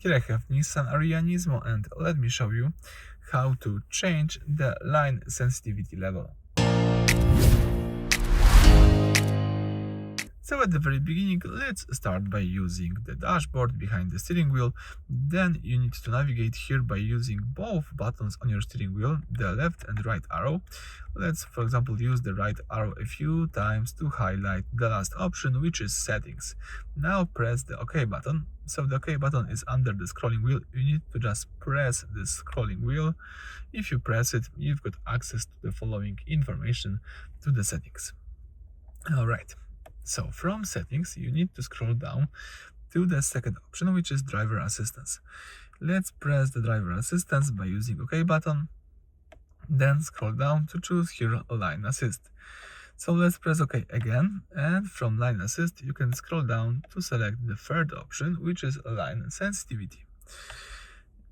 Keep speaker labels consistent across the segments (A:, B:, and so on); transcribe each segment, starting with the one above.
A: Here I have Nissan Ariya NISMO, and let me show you how to change the line sensitivity level. So at the very beginning, let's start by using the dashboard behind the steering wheel. Then you need to navigate here by using both buttons on your steering wheel, the left and right arrow. Let's, for example, use the right arrow a few times to highlight the last option, which is settings. Now press the OK button. So the OK button is under the scrolling wheel. You need to just press this scrolling wheel. If you press it, you've got access to the following information, to the settings. Alright. So from settings, you need to scroll down to the second option, which is driver assistance. Let's press the driver assistance by using OK button. Then scroll down to choose here line assist. So let's press OK again, and from line assist you can scroll down to select the third option, which is line sensitivity.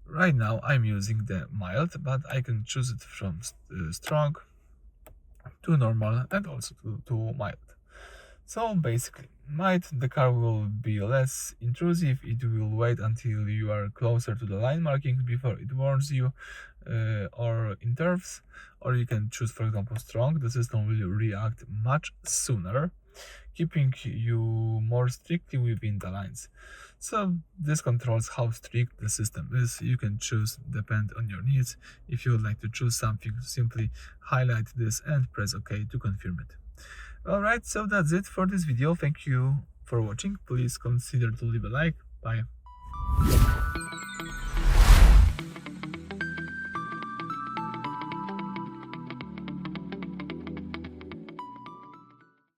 A: Right now I'm using the mild, but I can choose it from strong to normal and also to mild. So basically, the car will be less intrusive. It will wait until you are closer to the line marking before it warns you or intervenes. Or you can choose, for example, strong. The system will react much sooner, keeping you more strictly within the lines. So this controls how strict the system is. You can choose, depend on your needs. If you would like to choose something, simply highlight this and press OK to confirm it. Alright, so that's it for this video. Thank you for watching. Please consider to leave a like. Bye.